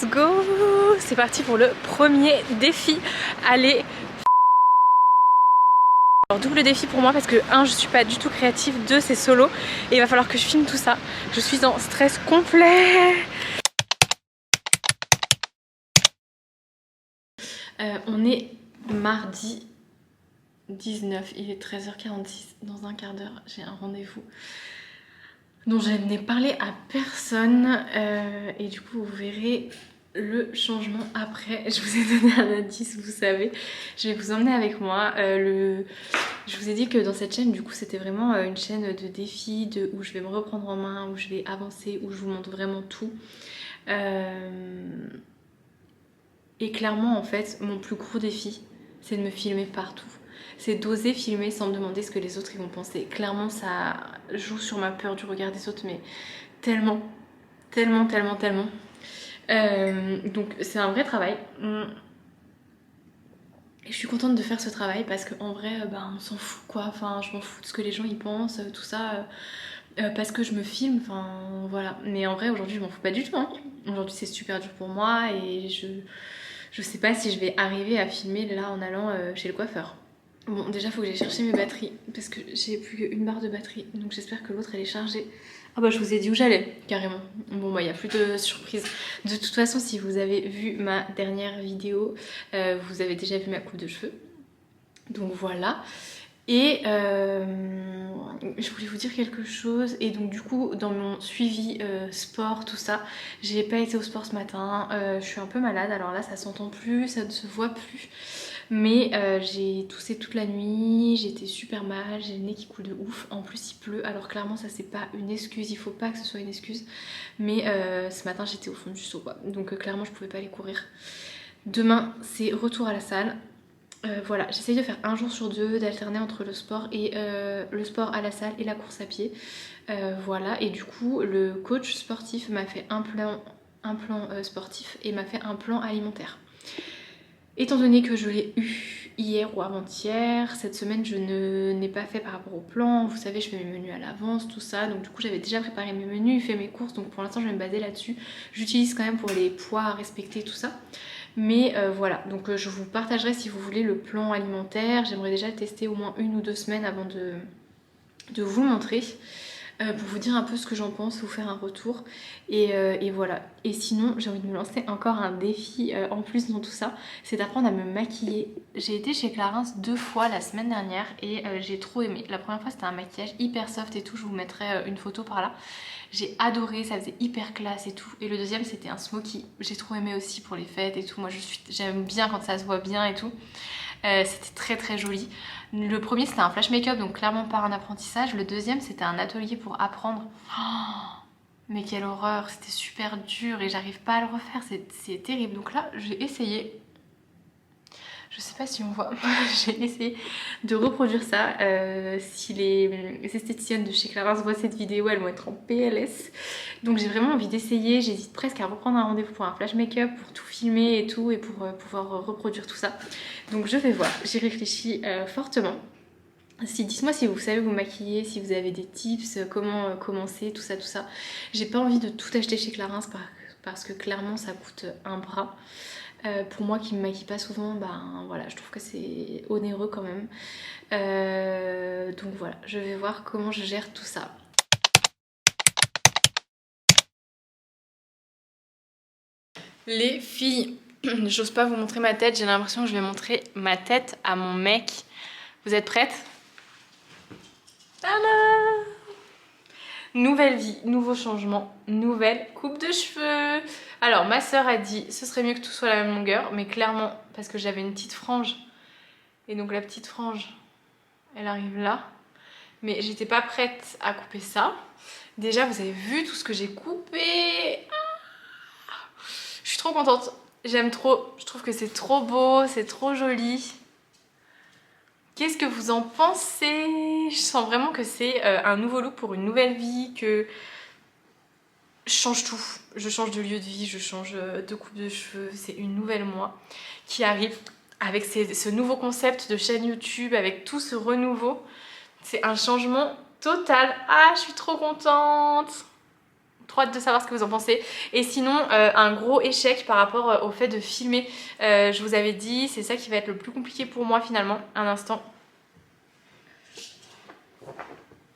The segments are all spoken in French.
Let's go! C'est parti pour le premier défi. Allez! Alors double défi pour moi parce que 1, je suis pas du tout créative, 2, c'est solo et il va falloir que je filme tout ça. Je suis en stress complet. On est mardi 19, il est 13h46. Dans un quart d'heure, j'ai un rendez-vous dont je n'ai parlé à personne et du coup vous verrez le changement après. Je vous ai donné un indice, vous savez, je vais vous emmener avec moi. Je vous ai dit que dans cette chaîne du coup c'était vraiment une chaîne de défis, où je vais me reprendre en main, où je vais avancer, où je vous montre vraiment tout. Et clairement en fait mon plus gros défi c'est de me filmer partout. C'est d'oser filmer sans me demander ce que les autres ils vont penser. Clairement ça joue sur ma peur du regard des autres mais tellement. Donc c'est un vrai travail. Et je suis contente de faire ce travail parce qu'en vrai on s'en fout quoi. Enfin je m'en fous de ce que les gens y pensent, tout ça. Parce que je me filme, enfin voilà. Mais en vrai aujourd'hui je m'en fous pas du tout hein. Aujourd'hui c'est super dur pour moi et je sais pas si je vais arriver à filmer là en allant chez le coiffeur. Bon déjà faut que j'aille chercher mes batteries parce que j'ai plus qu'une barre de batterie donc j'espère que l'autre elle est chargée. Ah bah je vous ai dit où j'allais carrément. Bon bah il n'y a plus de surprise. De toute façon si vous avez vu ma dernière vidéo vous avez déjà vu ma coupe de cheveux. Donc voilà. Et je voulais vous dire quelque chose. Et donc du coup dans mon suivi sport tout ça, j'ai pas été au sport ce matin. Je suis un peu malade alors là ça s'entend plus, ça ne se voit plus. Mais j'ai toussé toute la nuit, j'étais super mal, j'ai le nez qui coule de ouf. En plus il pleut, alors clairement ça c'est pas une excuse, il faut pas que ce soit une excuse. Mais ce matin j'étais au fond du seau quoi, donc clairement je pouvais pas aller courir. Demain c'est retour à la salle. Voilà, j'essaye de faire un jour sur deux, d'alterner entre le sport à la salle et la course à pied. Voilà, et du coup le coach sportif m'a fait un plan sportif et m'a fait un plan alimentaire. Étant donné que je l'ai eu hier ou avant-hier, cette semaine je n'ai pas fait par rapport au plan. Vous savez, je fais mes menus à l'avance, tout ça. Donc du coup, j'avais déjà préparé mes menus, fait mes courses. Donc pour l'instant, je vais me baser là-dessus. J'utilise quand même pour les poids à respecter, tout ça. Mais voilà, donc je vous partagerai si vous voulez le plan alimentaire. J'aimerais déjà le tester au moins 1 ou 2 semaines avant de vous le montrer. Pour vous dire un peu ce que j'en pense, vous faire un retour et voilà. Et sinon j'ai envie de me lancer encore un défi en plus dans tout ça, c'est d'apprendre à me maquiller. J'ai été chez Clarins 2 fois la semaine dernière et j'ai trop aimé. La première fois c'était un maquillage hyper soft et tout, je vous mettrai une photo par là. J'ai adoré, ça faisait hyper classe et tout. Et le deuxième c'était un smoky, j'ai trop aimé aussi pour les fêtes et tout. Moi j'aime bien quand ça se voit bien et tout. C'était très très joli. Le premier c'était un flash make-up, donc clairement par un apprentissage. Le deuxième c'était un atelier pour apprendre. Oh, mais quelle horreur, c'était super dur et j'arrive pas à le refaire, c'est terrible. Donc là j'ai essayé, je sais pas si on voit, j'ai essayé de reproduire ça. Si les esthéticiennes de chez Clarins voient cette vidéo, elles vont être en PLS. Donc j'ai vraiment envie d'essayer, j'hésite presque à reprendre un rendez-vous pour un flash make-up, pour tout filmer et tout, et pour pouvoir reproduire tout ça. Donc je vais voir, j'y réfléchis fortement. Dites-moi si vous savez vous maquiller, si vous avez des tips, comment commencer, tout ça, tout ça. J'ai pas envie de tout acheter chez Clarins parce que clairement ça coûte un bras. Pour moi qui me maquille pas souvent, voilà, je trouve que c'est onéreux quand même. Donc voilà, je vais voir comment je gère tout ça. Les filles, j'ose pas vous montrer ma tête, j'ai l'impression que je vais montrer ma tête à mon mec. Vous êtes prêtes? Tada! Nouvelle vie, nouveau changement, nouvelle coupe de cheveux. Alors ma soeur a dit ce serait mieux que tout soit la même longueur, mais clairement parce que j'avais une petite frange et donc la petite frange elle arrive là, mais j'étais pas prête à couper ça. Déjà vous avez vu tout ce que j'ai coupé. Je suis trop contente, j'aime trop, je trouve que c'est trop beau, c'est trop joli. Qu'est-ce que vous en pensez? Je sens vraiment que c'est un nouveau look pour une nouvelle vie, que je change tout. Je change de lieu de vie, je change de coupe de cheveux. C'est une nouvelle moi qui arrive avec ce nouveau concept de chaîne YouTube, avec tout ce renouveau. C'est un changement total. Ah, je suis trop contente. trop hâte de savoir ce que vous en pensez. Et sinon, un gros échec par rapport au fait de filmer. Je vous avais dit, c'est ça qui va être le plus compliqué pour moi finalement. Un instant.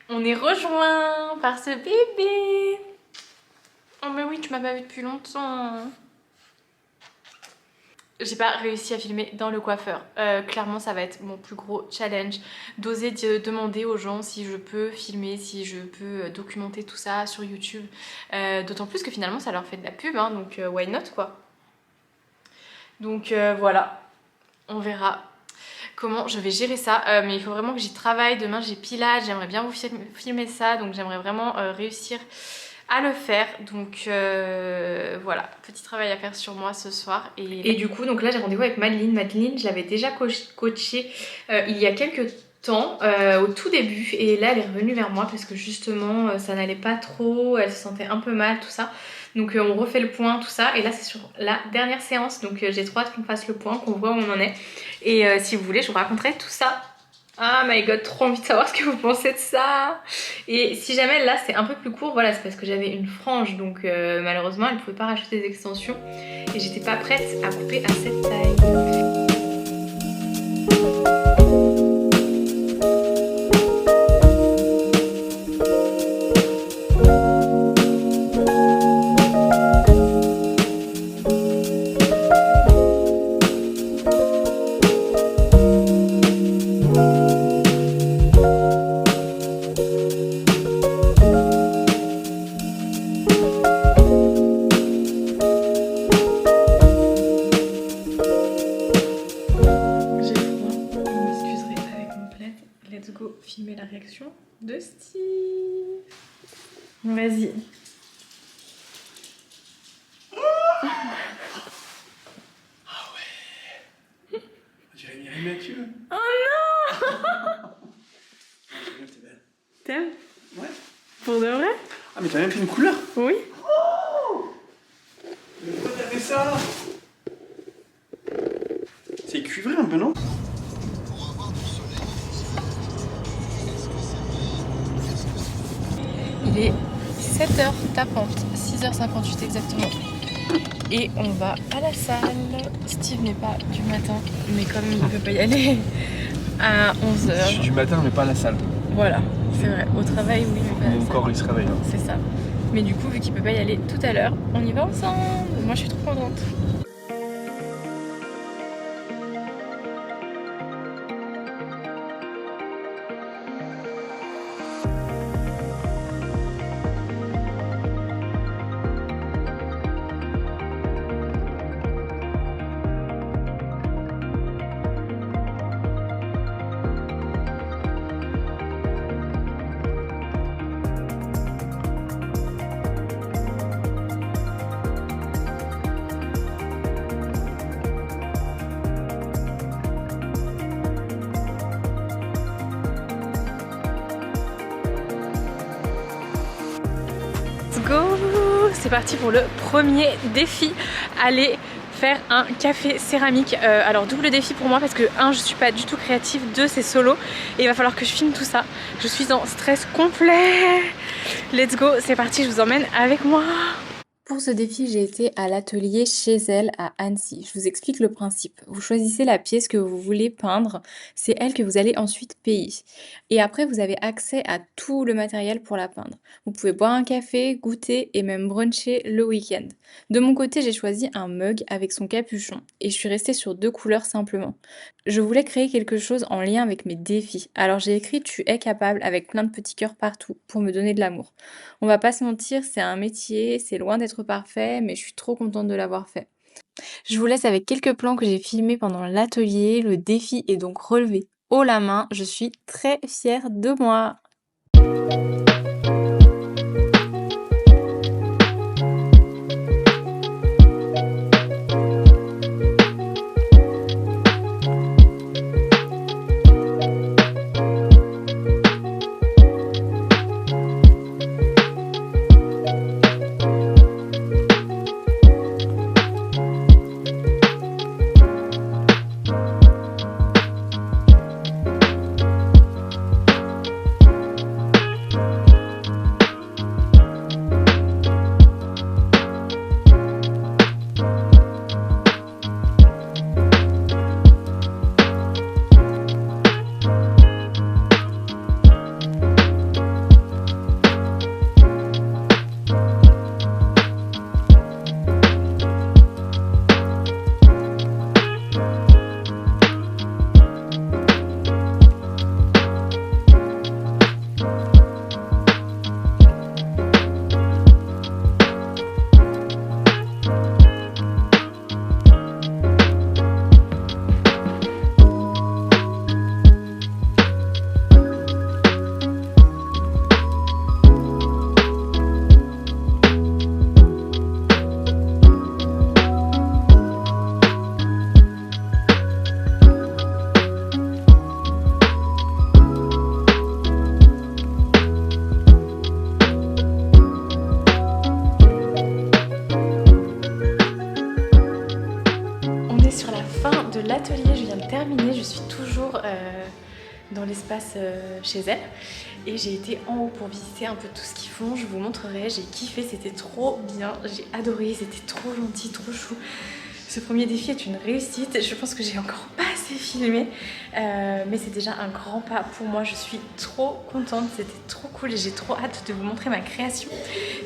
On est rejoint par ce bébé. Oh mais oui, tu m'as pas vu depuis longtemps. J'ai pas réussi à filmer dans le coiffeur. Clairement, ça va être mon plus gros challenge. D'oser demander aux gens si je peux filmer, si je peux documenter tout ça sur YouTube. D'autant plus que finalement, ça leur fait de la pub, hein, donc why not quoi. Donc voilà, on verra comment je vais gérer ça. Mais il faut vraiment que j'y travaille. Demain, j'ai Pilates, j'aimerais bien vous filmer ça. Donc j'aimerais vraiment réussir à le faire. Donc voilà, petit travail à faire sur moi ce soir. Et du coup, donc là j'ai rendez-vous avec Madeline. Madeline, je l'avais déjà coachée il y a quelques temps, au tout début. Et là elle est revenue vers moi parce que justement ça n'allait pas trop, elle se sentait un peu mal, tout ça. Donc on refait le point, tout ça. Et là c'est sur la dernière séance. Donc j'ai trop hâte qu'on fasse le point, qu'on voit où on en est. Et si vous voulez, je vous raconterai tout ça. Ah my god, trop envie de savoir ce que vous pensez de ça. Et si jamais là c'est un peu plus court, voilà, c'est parce que j'avais une frange, donc malheureusement elle ne pouvait pas rajouter des extensions et j'étais pas prête à couper à cette taille. Filmer la réaction de Steve. Vas-y. Ah ouais. Jérémy Mathieu. Oh non. T'es belle. T'aimes? Ouais. Pour de vrai? Ah mais t'as même fait une couleur. Oui. Oh. Mais pourquoi t'as fait ça là? C'est cuivré un peu, non? Il est 7h tapante, 6h58 exactement. Et on va à la salle. Steve n'est pas du matin, mais comme il ne peut pas y aller à 11h. Je suis du matin, mais pas à la salle. Voilà, c'est vrai. Au travail, oui, mais pas à la Mon salle. corps il se réveille. Hein. C'est ça. Mais du coup, vu qu'il peut pas y aller tout à l'heure, on y va ensemble. Moi, je suis trop contente. Go! C'est parti pour le premier défi. Aller faire un café céramique. Alors double défi pour moi parce que 1, je suis pas du tout créative, 2, c'est solo et il va falloir que je filme tout ça. Je suis en stress complet. Let's go, c'est parti, je vous emmène avec moi. Pour ce défi, j'ai été à l'atelier chez elle à Annecy. Je vous explique le principe. Vous choisissez la pièce que vous voulez peindre, c'est elle que vous allez ensuite payer. Et après, vous avez accès à tout le matériel pour la peindre. Vous pouvez boire un café, goûter et même bruncher le week-end. De mon côté, j'ai choisi un mug avec son capuchon et je suis restée sur 2 couleurs simplement. Je voulais créer quelque chose en lien avec mes défis. Alors j'ai écrit "Tu es capable" avec plein de petits cœurs partout pour me donner de l'amour. On va pas se mentir, c'est un métier, c'est loin d'être parfait, mais je suis trop contente de l'avoir fait. Je vous laisse avec quelques plans que j'ai filmés pendant l'atelier. Le défi est donc relevé haut la main. Je suis très fière de moi. fin de l'atelier, je viens de terminer, je suis toujours dans l'espace chez elle et j'ai été en haut pour visiter un peu tout ce qu'ils font, je vous montrerai, j'ai kiffé, c'était trop bien, j'ai adoré, c'était trop gentil, trop chou. Ce premier défi est une réussite, je pense que j'ai encore pas assez filmé, mais c'est déjà un grand pas pour moi, je suis trop contente, c'était trop cool et j'ai trop hâte de vous montrer ma création.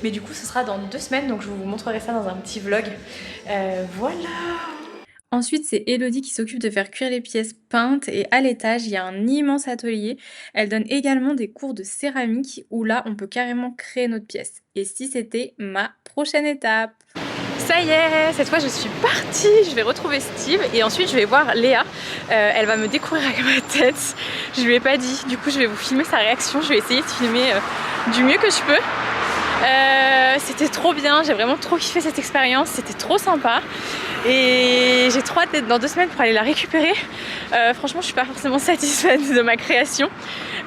Mais du coup ce sera dans 2 semaines, donc je vous montrerai ça dans un petit vlog. Voilà. Ensuite, c'est Elodie qui s'occupe de faire cuire les pièces peintes et à l'étage, il y a un immense atelier. Elle donne également des cours de céramique où là, on peut carrément créer notre pièce. Et si c'était ma prochaine étape. Ça y est, cette fois je suis partie, je vais retrouver Steve et ensuite je vais voir Léa. Elle va me découvrir avec ma tête, je lui ai pas dit, du coup je vais vous filmer sa réaction, je vais essayer de filmer du mieux que je peux. C'était trop bien, j'ai vraiment trop kiffé cette expérience, c'était trop sympa et j'ai trop hâte d'être dans 2 semaines pour aller la récupérer. Franchement je suis pas forcément satisfaite de ma création,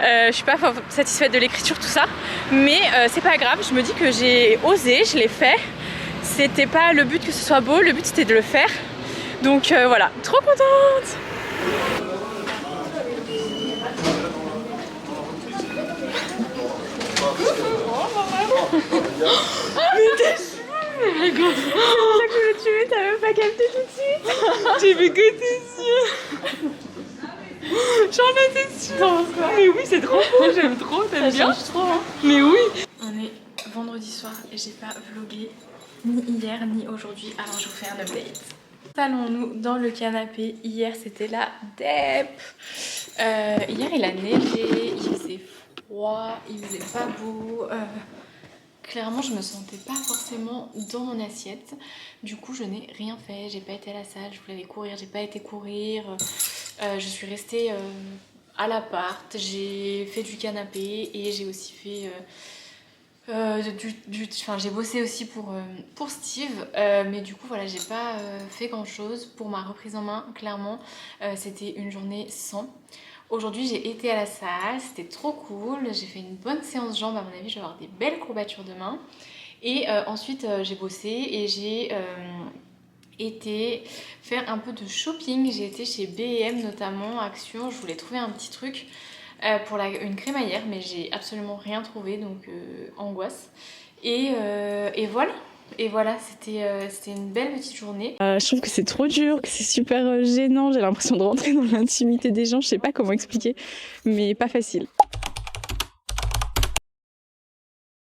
je suis pas satisfaite de l'écriture, tout ça, mais c'est pas grave, je me dis que j'ai osé, je l'ai fait. C'était pas le but que ce soit beau, le but c'était de le faire. Donc voilà, trop contente. Mais t'es chou. C'est ça que je voulais tuer, t'as même pas capté tout de suite. J'ai vu que tes yeux. J'en ai tes yeux. Mais oui, c'est trop beau, j'aime trop, t'aimes bien? Trop, hein. Mais oui. On est vendredi soir et j'ai pas vlogué ni hier ni aujourd'hui, alors je vous fais un update. Installons-nous dans le canapé. Hier c'était la dep. Hier il a neigé, il faisait froid, il faisait pas beau. Clairement je me sentais pas forcément dans mon assiette. Du coup je n'ai rien fait, j'ai pas été à la salle, je voulais aller courir, j'ai pas été courir. Je suis restée à l'appart, j'ai fait du canapé et j'ai aussi fait... j'ai bossé aussi pour Steve, mais du coup voilà, j'ai pas fait grand chose pour ma reprise en main. Clairement c'était une journée sans. Aujourd'hui j'ai été à la salle, c'était trop cool, j'ai fait une bonne séance jambes, à mon avis je vais avoir des belles courbatures demain. Et ensuite j'ai bossé et j'ai été faire un peu de shopping. J'ai été chez B&M notamment, Action, je voulais trouver un petit truc pour une crémaillère, mais j'ai absolument rien trouvé, donc angoisse. Et voilà. Et voilà, c'était une belle petite journée. Je trouve que c'est trop dur, que c'est super gênant. J'ai l'impression de rentrer dans l'intimité des gens. Je sais pas comment expliquer, mais pas facile.